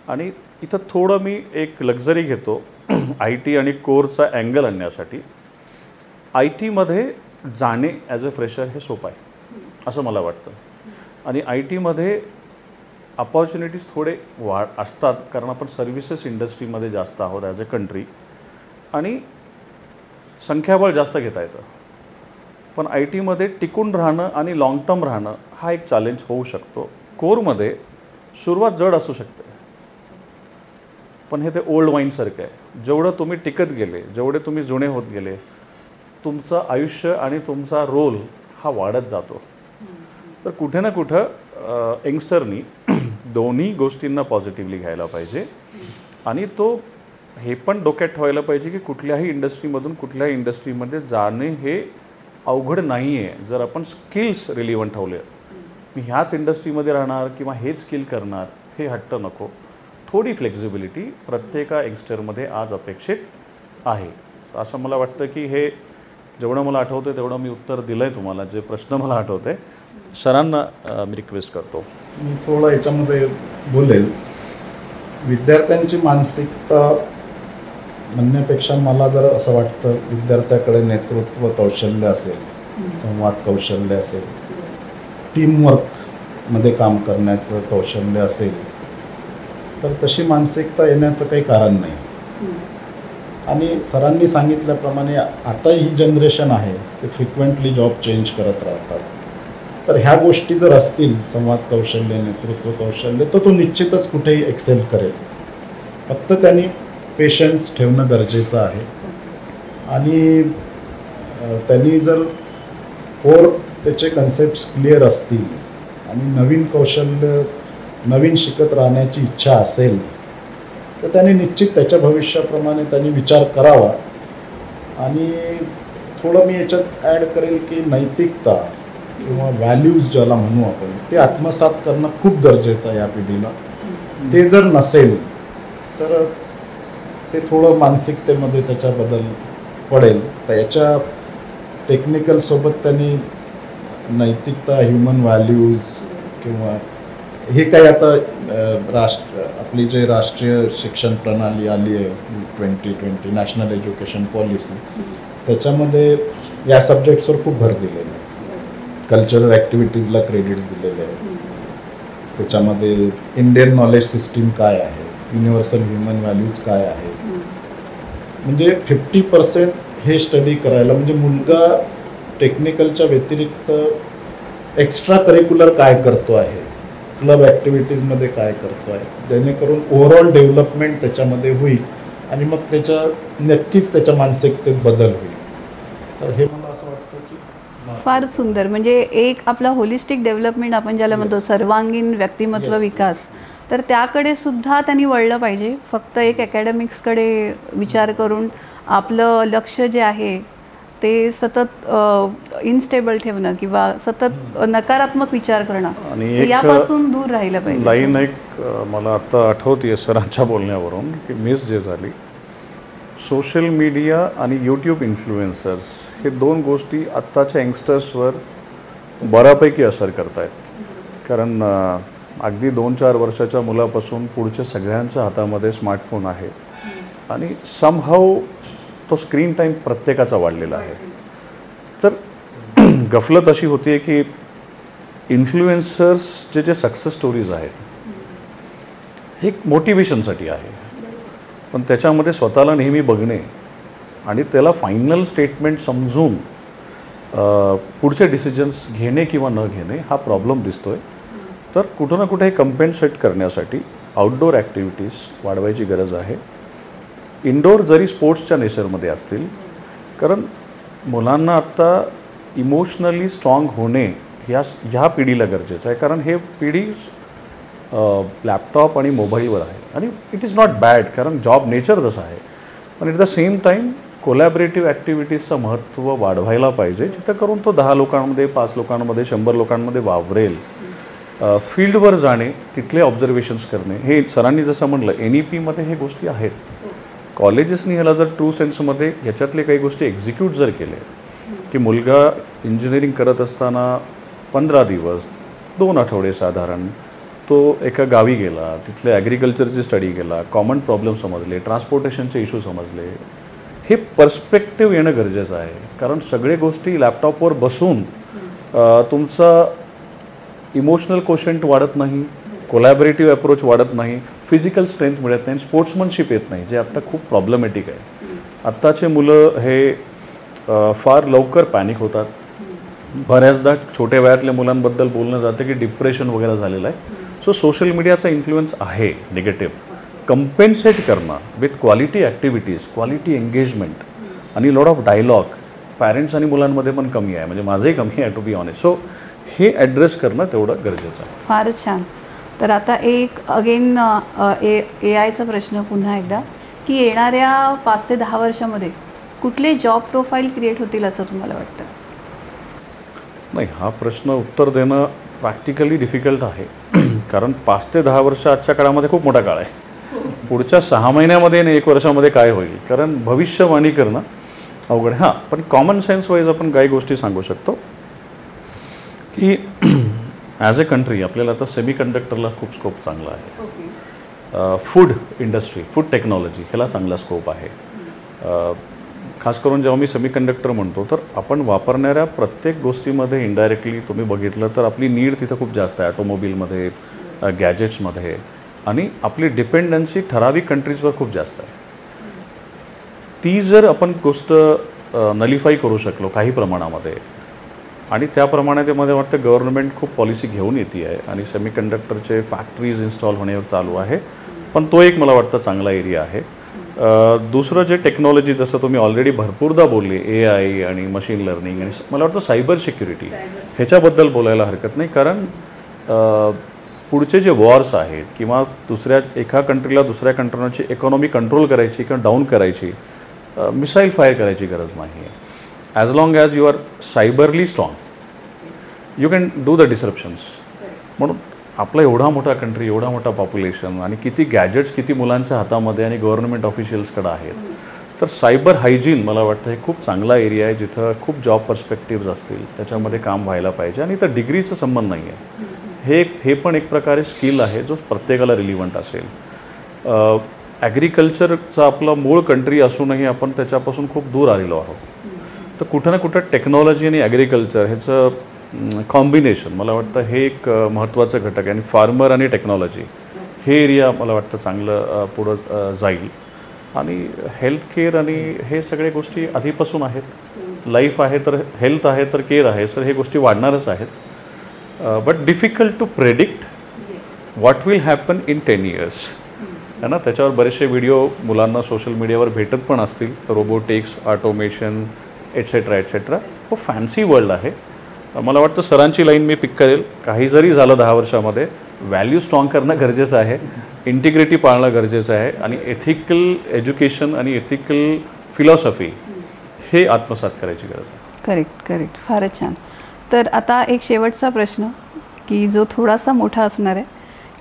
आणि इथं थोडं मी एक लक्झरी घेतो IT आणि कोरचा अँगल आणण्यासाठी. IT मध्ये जाणे ॲज अ फ्रेशर हे सोपं आहे असं मला वाटतं. आणि ITमध्ये अपॉर्च्युनिटीज थोडे असतात कारण आपण सर्व्हिसेस इंडस्ट्रीमध्ये जास्त आहोत ॲज अ कंट्री आणि संख्याबळ जास्त घेता येतं. पण ITमध्ये टिकून राहणं आणि लाँग टर्म राहणं हा एक चॅलेंज होऊ शकतो. कोरमध्ये सुरुवात जड असू शकते, पण हे ते ओल्ड वाईनसारखं आहे. जेवढं तुम्ही टिकत गेले, जेवढे तुम्ही जुने होत गेले, तुमचं आयुष्य आणि तुमचा रोल हा वाढत जातो. तर कुठे ना कुठं यंगस्टरनी दोन्ही गोष्टींना पॉझिटिव्हली घ्यायला पाहिजे. आणि तो हे पण डोक्यात ठेवायला पाहिजे की कुठल्याही इंडस्ट्रीमधून कुठल्याही इंडस्ट्रीमध्ये जाणे हे अवघड नाही आहे जर आपण स्किल्स रिलिव्हंट ठेवले. मी ह्याच इंडस्ट्रीमध्ये राहणार किंवा हेच स्किल करणार हे हट्ट नको. थोडी फ्लेक्झिबिलिटी प्रत्येका यंगस्टरमध्ये आज अपेक्षित आहे असं मला वाटतं. की हे जेवढं मला आठवतं तेवढं मी उत्तर दिलं आहे तुम्हाला. जे प्रश्न मला आठवते सरांना मी रिक्वेस्ट करतो. मी थोडं याच्यामध्ये बोलेल. विद्यार्थ्यांची मानसिकता म्हणण्यापेक्षा मला जर असं वाटतं विद्यार्थ्याकडे नेतृत्व कौशल्य असेल, संवाद कौशल्य असेल, टीमवर्कमध्ये काम करण्याचं कौशल्य असेल तर तशी मानसिकता येण्याचं काही कारण नाही. आणि सरांनी सांगितल्याप्रमाणे आता ही जनरेशन आहे ते फ्रिक्वेंटली जॉब चेंज करत राहतात. तर ह्या गोष्टी जर असतील, संवाद कौशल्य, नेतृत्व कौशल्य, तर तो निश्चितच कुठेही एक्सेल करेल. फक्त त्यांनी पेशन्स ठेवणं गरजेचं आहे. आणि त्यांनी जर कोर त्याचे कन्सेप्ट्स क्लिअर असतील आणि नवीन कौशल्य, नवीन शिकत राहण्याची इच्छा असेल तर त्यांनी निश्चित त्याच्या भविष्याप्रमाणे त्यांनी विचार करावा. आणि थोडं मी याच्यात ॲड करेल की नैतिकता किंवा व्हॅल्यूज ज्याला म्हणू आपण ते आत्मसात करणं खूप गरजेचं आहे या पिढीला. ते जर नसेल तर ते थोडं मानसिकतेमध्ये त्याच्या बदल पडेल. तर याच्या टेक्निकलसोबत त्यांनी नैतिकता, ह्युमन व्हॅल्यूज किंवा हे काही आता आपली जे राष्ट्रीय शिक्षण प्रणाली आली आहे 2020 नॅशनल एज्युकेशन पॉलिसी, त्याच्यामध्ये या सब्जेक्ट्सवर खूप भर दिलेला आहे. कल्चरल ॲक्टिव्हिटीजला क्रेडिट्स दिलेले आहेत. त्याच्यामध्ये इंडियन नॉलेज सिस्टीम काय आहे, युनिव्हर्सल ह्युमन व्हॅल्यूज काय आहे, म्हणजे 50% हे स्टडी करायला. म्हणजे मुलगा टेक्निकलच्या व्यतिरिक्त एक्स्ट्रा करिक्युलर काय करतो आहे, क्लब ॲक्टिव्हिटीजमध्ये काय करतो आहे, जेणेकरून ओव्हरऑल डेव्हलपमेंट त्याच्यामध्ये होईल आणि मग त्याच्या नक्कीच त्याच्या मानसिकतेत बदल होईल. तर हे मला असं वाटतं की फार सुंदर. म्हणजे एक आपला होलिस्टिक डेव्हलपमेंट आपण ज्याला म्हणतो, सर्वांगीण व्यक्तिमत्व विकास, तर त्याकडे सुद्धा त्यांनी वळलं पाहिजे. फक्त एक अकॅडमिक्सकडे विचार करून आपलं लक्ष जे आहे ते सतत इनस्टेबल ठेवणं किंवा सतत नकारात्मक विचार करणं आणि यापासून दूर राहिलं पाहिजे. लाईन एक मला आता आठवते सरांच्या बोलण्यावरून की मिस जे झाली, सोशल मीडिया आणि यूट्यूब इन्फ्लुएन्सर्स हे दोन गोष्टी आत्ताच्या यंगस्टर्सवर बऱ्यापैकी असर करत आहेत. कारण अगदी 2-4 वर्षाच्या मुलापासून पुढच्या सगळ्यांच्या हातामध्ये स्मार्टफोन आहे आणि समहाऊ तो स्क्रीन टाईम प्रत्येकाचा वाढलेला आहे. तर गफलत अशी होती आहे की इन्फ्लुएन्सर्सचे जे सक्सेस स्टोरीज आहेत हे एक मोटिवेशनसाठी आहे, पण त्याच्यामध्ये स्वतःला नेहमी बघणे आणि त्याला फायनल स्टेटमेंट समजून पुढचे डिसिजन्स घेणे किंवा न घेणे हा प्रॉब्लेम दिसतो आहे. तर कुठं ना कुठे हे कंपेन्सेट करण्यासाठी आउटडोअर ॲक्टिव्हिटीज वाढवायची गरज आहे. इनडोअर जरी स्पोर्ट्सच्या नेचरमध्ये असतील, कारण मुलांना आत्ता इमोशनली स्ट्रॉंग होणे ह्या पिढीला गरजेचं आहे. कारण हे पिढी लॅपटॉप आणि मोबाईलवर आहे आणि इट इज नॉट बॅड, कारण जॉब नेचर जसं आहे, पण at the same time collaborative ॲक्टिव्हिटीजचं महत्त्व वाढवायला पाहिजे, जिथं करून तो 10 लोकांमध्ये, 5 लोकांमध्ये, 100 लोकांमध्ये वावरेल. फील्डवर जाणे, तिथले ऑब्झर्वेशन्स करणे, हे सरांनी जसं म्हणलं NEPमध्ये हे गोष्टी आहेत. कॉलेजेसनी ह्याला जर ट्रू सेन्समध्ये ह्याच्यातले काही गोष्टी एक्झिक्यूट जर केले की मुलगा इंजिनिअरिंग करत असताना 15 दिवस 2 आठवडे साधारण तो एका गावी गेला, तिथले ॲग्रिकल्चरची स्टडी केला, कॉमन प्रॉब्लेम समजले, ट्रान्सपोर्टेशनचे इश्यू समजले, हे पर्स्पेक्टिव्ह येणं गरजेचं आहे. कारण सगळे गोष्टी लॅपटॉपवर बसून तुमचा इमोशनल कोशंट वाढत नाही, कोलॅबरेटिव्ह अप्रोच वाढत नाही, फिजिकल स्ट्रेंथ मिळत नाही, स्पोर्ट्समनशिप येत नाही, जे आत्ता खूप प्रॉब्लेमॅटिक आहे. आत्ताचे मुलं हे फार लवकर पॅनिक होतात. बऱ्याचदा छोट्या वयातल्या मुलांबद्दल बोलणं जातं की डिप्रेशन वगैरे झालेलं आहे. सो सोशल मीडियाचा इन्फ्लुएन्स आहे निगेटिव्ह. कंपेन्सेट करणं with quality activities, quality engagement आणि लॉट ऑफ डायलॉग पॅरेंट्स आणि मुलांमध्ये पण कमी आहे, म्हणजे माझंही कमी आहे टू बी ऑनेस्ट. सो हे ॲड्रेस करणं तेवढं गरजेचं आहे. फारच छान. तर आता एक अगेन AIचा प्रश्न पुन्हा एकदा, की येणाऱ्या 5 ते 10 वर्षामध्ये कुठले जॉब प्रोफाईल क्रिएट होतील असं तुम्हाला वाटतं? नाही, हा प्रश्न उत्तर देणं प्रॅक्टिकली डिफिकल्ट आहे. कारण 5 ते 10 वर्ष आजच्या काळामध्ये खूप मोठा काळ आहे. पुढच्या 6 महिन्यामध्ये आणि 1 वर्षामध्ये काय होईल, कारण भविष्यवाणी करणं अवघड. हां, पण कॉमन सेन्स वाईज आपण काही गोष्टी सांगू शकतो की ॲज अ कंट्री आपल्याला आता सेमीकंडक्टरला खूप स्कोप चांगला आहे. फूड इंडस्ट्री, फूड टेक्नॉलॉजी ह्याला चांगला स्कोप आहे. खास करून जेव्हा मी सेमीकंडक्टर म्हणतो तर आपण वापरणाऱ्या प्रत्येक गोष्टीमध्ये इनडायरेक्टली तुम्ही बघितलं तर आपली नीड तिथं खूप जास्त आहे, ऑटोमोबिलमध्ये, गॅजेट्समध्ये, आणि आपली डिपेंडन्सी ठराविक कंट्रीजवर खूप जास्त आहे. ती जर आपण गोष्ट नलिफाय करू शकलो काही प्रमाणामध्ये, आणि त्याप्रमाणे ते मला वाटतं गव्हर्नमेंट खूप पॉलिसी घेऊन येते आहे आणि सेमीकंडक्टरचे फॅक्टरीज इन्स्टॉल होण्यावर चालू आहे, पण तो एक मला वाटतं चांगला एरिया आहे. दुसरं जे टेक्नॉलॉजी, जसं तुम्ही ऑलरेडी भरपूरदा बोलले, AI आणि मशीन लर्निंग आणि मला वाटतं सायबर सिक्युरिटी, ह्याच्याबद्दल बोलायला हरकत नाही. कारण पुढचे जे वॉर्स आहेत किंवा एका कंट्रीला दुसऱ्या कंट्रीची इकॉनॉमी कंट्रोल करायची किंवा डाऊन करायची, मिसाईल फायर करायची गरज नाही आहे. As long as you are cyberly strong you can do the disruptions. म्हणून आपला एवढा मोठा कंट्री, एवढा मोठा पॉप्युलेशन आणि किती गॅजेट्स किती मुलांच्या हातामध्ये आणि गव्हर्नमेंट ऑफिशियल्सकडे आहेत, तर सायबर हायजीन मला वाटतं हे खूप चांगला एरिया आहे, जिथं खूप जॉब पर्स्पेक्टिव्ज असतील, त्याच्यामध्ये काम व्हायला पाहिजे. आणि तर डिग्रीचा संबंध नाही आहे, हे पण एक प्रकारे स्किल आहे जो प्रत्येकाला रिलिव्हंट असेल. ॲग्रिकल्चरचा आपला मूळ कंट्री असूनही आपण त्याच्यापासून खूप दूर आलेलो आहोत. तर कुठं ना कुठं टेक्नॉलॉजी आणि ॲग्रिकल्चर ह्याचं कॉम्बिनेशन मला वाटतं हे एक महत्त्वाचं घटक आहे. आणि फार्मर आणि टेक्नॉलॉजी हे एरिया मला वाटतं चांगलं पुढं जाईल. आणि हेल्थकेअर आणि हे सगळे गोष्टी आधीपासून आहेत. लाईफ आहे तर हेल्थ आहे तर केअर आहे, सर हे गोष्टी वाढणारच आहेत. But difficult to predict what will happen in 10 years है ना. त्याच्यावर बरेचसे व्हिडिओ मुलांना सोशल मीडियावर भेटत पण असतील, रोबोटिक्स, ऑटोमेशन एट्सेट्रा एट्सेट्रा. खूप फॅन्सी वर्ल्ड आहे. मला वाटतं सरांची लाईन मी पिक करेल. काही जरी झालं 10 वर्षामध्ये, व्हॅल्यू स्ट्रॉंग करणं गरजेचं आहे, इंटिग्रिटी पाळणं गरजेचं आहे, आणि एथिकल एज्युकेशन आणि एथिकल फिलॉसॉफी हे आत्मसात करायची गरज आहे. करेक्ट. फारच छान. तर आता एक शेवटचा प्रश्न, की जो थोडासा मोठा असणार आहे,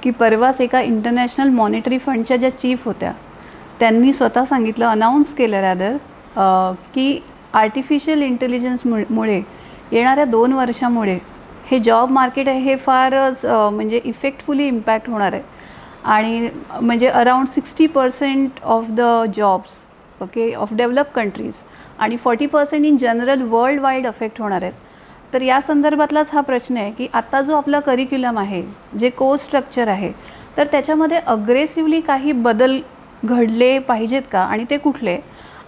की परवाच एका इंटरनॅशनल मॉनिटरी फंडच्या ज्या चीफ होत्या त्यांनी स्वतः सांगितलं, अनाऊन्स केलं रॅदर, की आर्टिफिशियल इंटेलिजन्समुळे येणाऱ्या 2 वर्षामुळे हे जॉब मार्केट आहे हे फारच म्हणजे इफेक्टफुली इम्पॅक्ट होणार आहे. आणि म्हणजे around 60% of the jobs okay of develop countries आणि 40% in general world wide affect होणार आहेत. तर या संदर्भातलाच हा प्रश्न आहे की आता जो आपला करिक्युलम आहे, जे कोर्स स्ट्रक्चर आहे, तर त्याच्यामध्ये अग्रेसिव्हली काही बदल घडले पाहिजेत का आणि ते कुठले,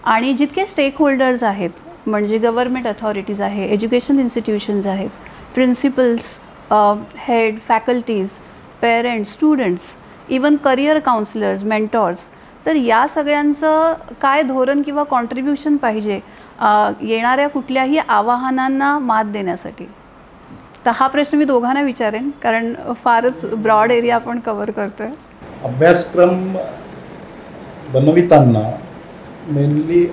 आणि जितके स्टेक होल्डर्स आहेत म्हणजे गव्हर्मेंट अथॉरिटीज आहे, एज्युकेशन इन्स्टिट्यूशन्स आहेत, principles, head, faculties, parents, students, even career counsellors, mentors, तर या सगळ्यांचं काय धोरण किंवा कॉन्ट्रीब्युशन पाहिजे येणाऱ्या कुठल्याही आवाहनांना मात देण्यासाठी. तर हा प्रश्न मी दोघांना विचारेन कारण फारच ब्रॉड एरिया आपण कव्हर करतोय. अभ्यासक्रम बनविताना मेनली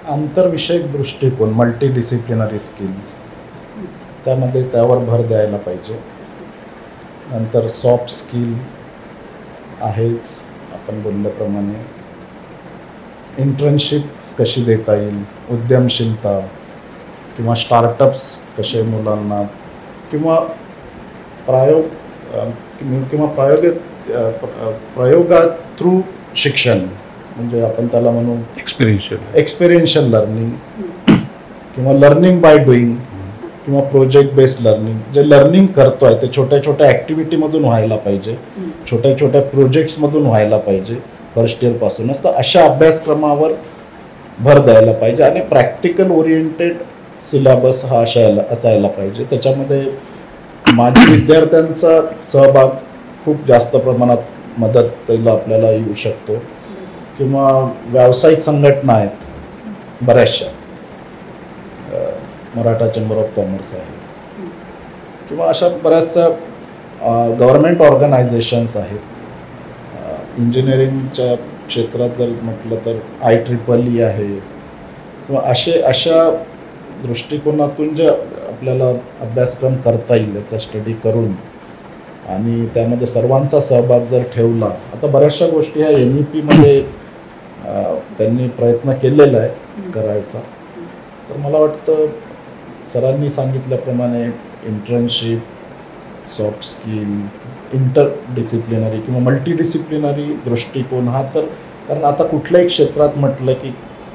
आंतरविषयक दृष्टिकोन, मल्टीडिसिप्लिनरी स्किल्स, त्यावर भर द्यायला पाहिजे. नंतर सॉफ्ट स्किल आहेच, आपण बोलल्याप्रमाणे इंटर्नशिप कशी देता येईल, उद्यमशीलता किंवा स्टार्टअप्स कसे मुलांना किंवा प्रयोगा थ्रू शिक्षण, म्हणजे आपण त्याला म्हणू एक्सपिरियन्शियल लर्निंग किंवा लर्निंग बाय डुईंग किंवा प्रोजेक्ट बेस्ड लर्निंग. जे लर्निंग करतोय ते छोट्या छोट्या ॲक्टिव्हिटीमधून व्हायला पाहिजे, छोट्या छोट्या प्रोजेक्ट्समधून व्हायला पाहिजे फर्स्ट इयरपासूनच. तर अशा अभ्यासक्रमावर भर द्यायला पाहिजे आणि प्रॅक्टिकल ओरिएंटेड सिलेबस हा असायला पाहिजे. त्याच्यामध्ये माजी विद्यार्थ्यांचा सहभाग खूप जास्त प्रमाणात मदतीला आपल्याला येऊ शकतो किंवा व्यावसायिक संघटना आहेत बऱ्याचशा, मराठा चेंबर ऑफ कॉमर्स आहे किंवा अशा बऱ्याचशा गव्हर्मेंट ऑर्गनायझेशन्स आहेत. इंजिनिअरिंगच्या क्षेत्रात जर म्हटलं तर IEEE आहे किंवा अशा दृष्टिकोनातून जे आपल्याला अभ्यासक्रम करता येईल याचा स्टडी करून आणि त्यामध्ये सर्वांचा सहभाग जर ठेवला. आता बऱ्याचशा गोष्टी ह्या NEPमध्ये त्यांनी प्रयत्न केलेला आहे करायचा. तर मला वाटतं सरांनी सांगितल्याप्रमाणे इंटर्नशिप, सॉफ्ट स्किल, इंटरडिसिप्लिनरी किंवा मल्टीडिसिप्लिनरी दृष्टिकोन हा, तर कारण आता कुठल्याही क्षेत्रात म्हटलं की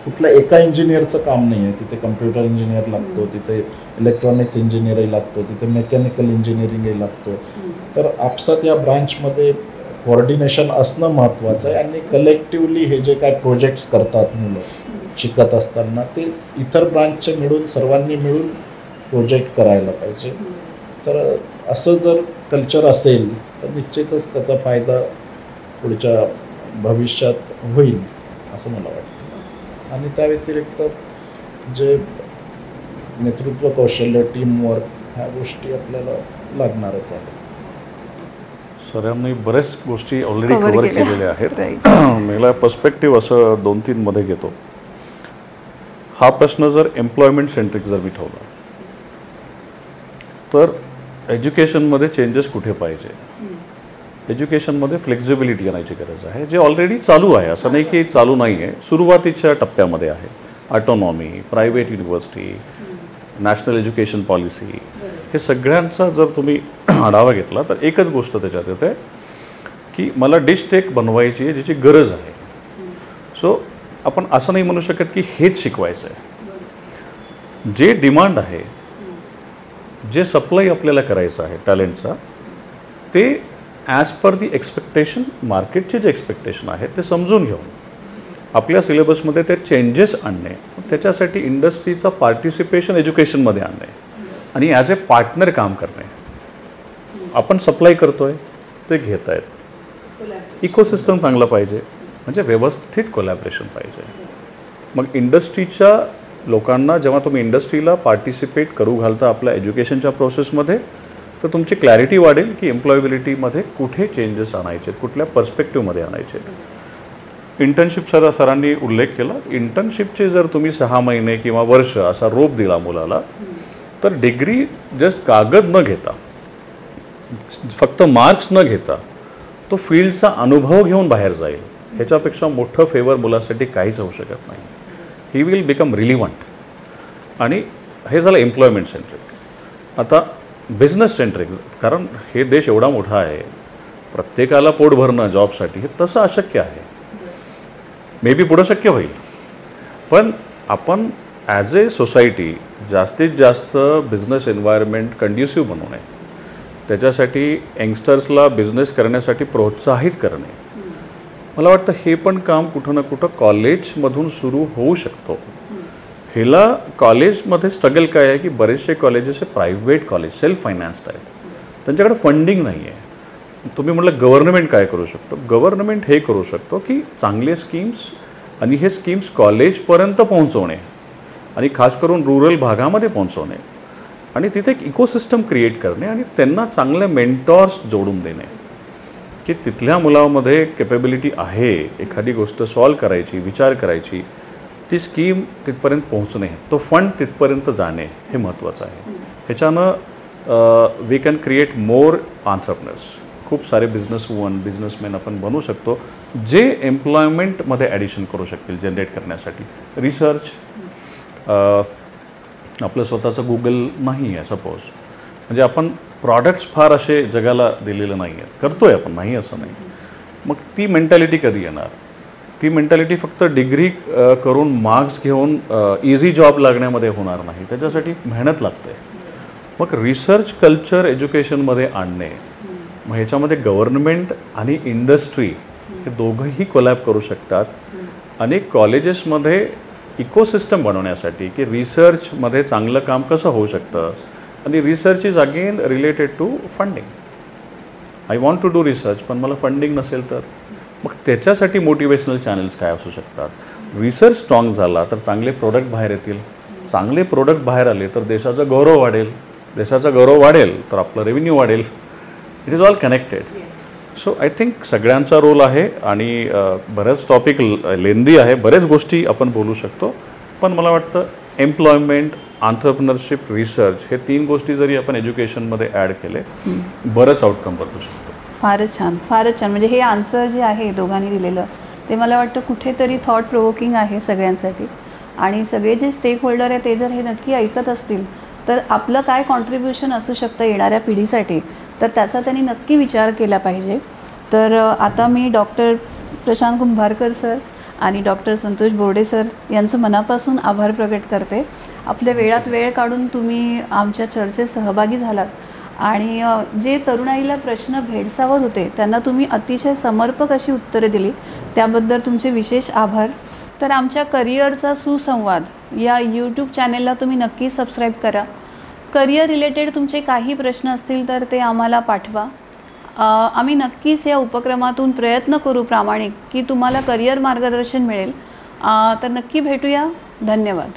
कुठल्या एका इंजिनियरचं काम नाही आहे. तिथे कम्प्युटर इंजिनियर लागतो, तिथे इलेक्ट्रॉनिक्स इंजिनियरही लागतो, तिथे मेकॅनिकल इंजिनिअरिंगही लागतो. तर आपसात या ब्रांचमध्ये कोऑर्डिनेशन असणं महत्त्वाचं आहे आणि कलेक्टिव्हली हे जे काय प्रोजेक्ट्स करतात मुलं शिकत असताना ते इतर ब्रांचचे मिळून सर्वांनी मिळून प्रोजेक्ट करायला पाहिजे. तर असं जर कल्चर असेल तर निश्चितच त्याचा फायदा पुढच्या भविष्यात होईल असं मला वाटतं. आणि त्या व्यतिरिक्त जे नेतृत्व कौशल्य, टीमवर्क, ह्या गोष्टी आपल्याला लागणारच आहेत. सरांनी बऱ्याच गोष्टी ऑलरेडी कव्हर केलेल्या आहेत. मला पर्स्पेक्टिव्ह असं 2-3 मध्ये घेतो. हा प्रश्न जर एम्प्लॉयमेंट सेंट्रिक जर मी ठेवला तर एज्युकेशनमध्ये चेंजेस कुठे पाहिजे, एज्युकेशनमध्ये फ्लेक्झिबिलिटी आणायची गरज आहे, जे ऑलरेडी चालू आहे. असं नाही की चालू नाही आहे, सुरुवातीच्या टप्प्यामध्ये आहे. Autonomy, private university, national education policy, हे सगळ्यांचा जर तुम्ही आढावा घेतला तर एकच गोष्ट त्याच्यात येते की मला डिश टेक बनवायची आहे ज्याची गरज आहे. सो आपण असं नाही म्हणू शकत की हेच शिकवायचं आहे. जे डिमांड आहे, जे सप्लाय आपल्याला करायचं आहे टॅलेंटचा, ते ॲज पर दी एक्सपेक्टेशन, मार्केटचे जे एक्सपेक्टेशन आहे ते समजून घेऊन आपल्या सिलेबसमध्ये ते चेंजेस आणणे, त्याच्यासाठी इंडस्ट्रीचा पार्टिसिपेशन एज्युकेशनमध्ये आणणे आणि ॲज ए पार्टनर काम करणे. आपण सप्लाय करतोय, ते घेत आहेत. इकोसिस्टम चांगला पाहिजे, म्हणजे व्यवस्थित कोलॅबरेशन पाहिजे. मग इंडस्ट्रीच्या लोकांना जेव्हा तुम्ही इंडस्ट्रीला पार्टिसिपेट करू घालता आपल्या एज्युकेशनच्या प्रोसेसमध्ये, तर तुमची क्लॅरिटी वाढेल की एम्प्लॉयबिलिटीमध्ये कुठे चेंजेस आणायचे, कुठल्या पर्स्पेक्टिव्हमध्ये आणायचे. इंटर्नशिप सरांनी उल्लेख केला. इंटर्नशिपचे जर तुम्ही 6 महिने किंवा वर्ष असा रोप दिला मुलाला, तर डिग्री जस्ट कागद न घेता, फक्त मार्क्स न घेता, तो फील्डचा अनुभव घेऊन बाहेर जाईल. ह्याच्यापेक्षा मोठं फेवर मुलासाठी काहीच होऊ शकत नाही. He will become relevant. आणि हे झालं एम्प्लॉयमेंट सेंट्रिक. आता बिझनेस सेंट्रिक, कारण हे देश एवढा मोठा आहे, प्रत्येकाला पोट भरणं जॉबसाठी हे तसं अशक्य आहे. मे बी पुढं शक्य होईल, पण आपण ॲज ए सोसायटी जास्तीत जास्त बिझनेस एन्व्हायरमेंट कंड्युसिव्ह बनवणे, त्याच्यासाठी यंगस्टर्सला बिझनेस करण्यासाठी प्रोत्साहित करणे, मला वाटतं हे पण काम कुठं ना कुठं कॉलेजमधून सुरू होऊ शकतो. ह्याला कॉलेजमध्ये स्ट्रगल काय आहे की बरेचसे कॉलेजेस हे प्रायव्हेट कॉलेज, सेल्फ फायनान्स्ड आहेत, त्यांच्याकडे फंडिंग नाही आहे. तुम्ही म्हटलं गव्हर्नमेंट काय करू शकतो? गव्हर्नमेंट हे करू शकतो की चांगले स्कीम्स आणि हे स्कीम्स कॉलेजपर्यंत पोहोचवणे आणि खास करून रुरल भागामध्ये पोहोचवणे आणि तिथे एक इकोसिस्टम क्रिएट करणे आणि त्यांना चांगले मेंटॉर्स जोडून देणे की तिथल्या मुलामध्ये कॅपेबिलिटी आहे एखादी गोष्ट सॉल्व करायची, विचार करायची, ती स्कीम तिथपर्यंत पोहोचणे, तो फंड तिथपर्यंत जाणे हे महत्त्वाचं आहे. ह्याच्यानं we can create more entrepreneurs. खूप सारे बिझनेसवुमन, बिझनेसमॅन आपण बनवू शकतो जे एम्प्लॉयमेंटमध्ये ॲडिशन करू शकतील जनरेट करण्यासाठी. रिसर्च, आपलं स्वतःचं गुगल नाही आहे सपोज, म्हणजे आपण प्रॉडक्ट्स फार असे जगाला दिलेलं नाही आहेत, करतो आहे आपण, नाही असं नाही. मग ती मेंटॅलिटी कधी येणार? ती मेंटॅलिटी फक्त डिग्री करून मार्क्स घेऊन इझी जॉब लागण्यामध्ये होणार नाही, त्याच्यासाठी मेहनत लागते. मग रिसर्च कल्चर एज्युकेशनमध्ये आणणे, मग ह्याच्यामध्ये गव्हर्नमेंट आणि इंडस्ट्री हे दोघंही कोलॅब करू शकतात. आणि कॉलेजेसमध्ये इकोसिस्टम बनवण्यासाठी की रिसर्चमध्ये चांगलं काम कसं होऊ शकतं. आणि research is again related to funding. I want to do research, पण मला फंडिंग नसेल तर मग त्याच्यासाठी मोटिवेशनल चॅनल्स काय असू शकतात. रिसर्च स्ट्रॉंग झाला तर चांगले प्रोडक्ट बाहेर येतील, चांगले प्रोडक्ट बाहेर आले तर देशाचा गौरव वाढेल, देशाचा गौरव वाढेल तर आपलं रेव्हेन्यू वाढेल. It is all connected. So I think सगळ्यांचा रोल आहे आणि बरेच टॉपिक लेंदी आहे, बरेच गोष्टी आपण बोलू शकतो, पण मला वाटतं एम्प्लॉयमेंट, आंट्रप्रनरशिप, रिसर्च हे 3 गोष्टी जरी आपण एज्युकेशनमध्ये ॲड केले बरंच आउटकम बदलू शकतो. फारच छान, फारच छान. म्हणजे हे आन्सर जे आहे दोघांनी दिलेलं ते मला वाटतं कुठेतरी थॉट प्रोवोकिंग आहे सगळ्यांसाठी. आणि सगळे जे स्टेक होल्डर आहे ते जर हे नक्की ऐकत असतील तर आपलं काय कॉन्ट्रीब्युशन असू शकतं येणाऱ्या पिढीसाठी, तर त्याचा त्यांनी नक्की विचार केला पाहिजे. तर आता मी डॉक्टर प्रशांत कुंभारकर सर आणि डॉक्टर संतोष बोर्डे सर यांचं मनापासून आभार प्रकट करते. आपल्या वेळात वेळ काढून तुम्ही आमच्या चर्चेत सहभागी झालात आणि जे तरुणाईला प्रश्न भेडसावत होते त्यांना तुम्ही अतिशय समर्पक अशी उत्तरे दिली, त्याबद्दल तुमचे विशेष आभार. तर आमच्या करिअरचा सुसंवाद या यूट्यूब चॅनेलला तुम्ही नक्की सबस्क्राईब करा. करिअर रिलेटेड तुमचे काही प्रश्न असतील तर ते आम्हाला पाठवा. आम्ही नक्कीच या उपक्रमातून प्रयत्न करू प्रामाणिक की तुम्हाला करिअर मार्गदर्शन मिळेल. तर नक्की भेटूया. धन्यवाद.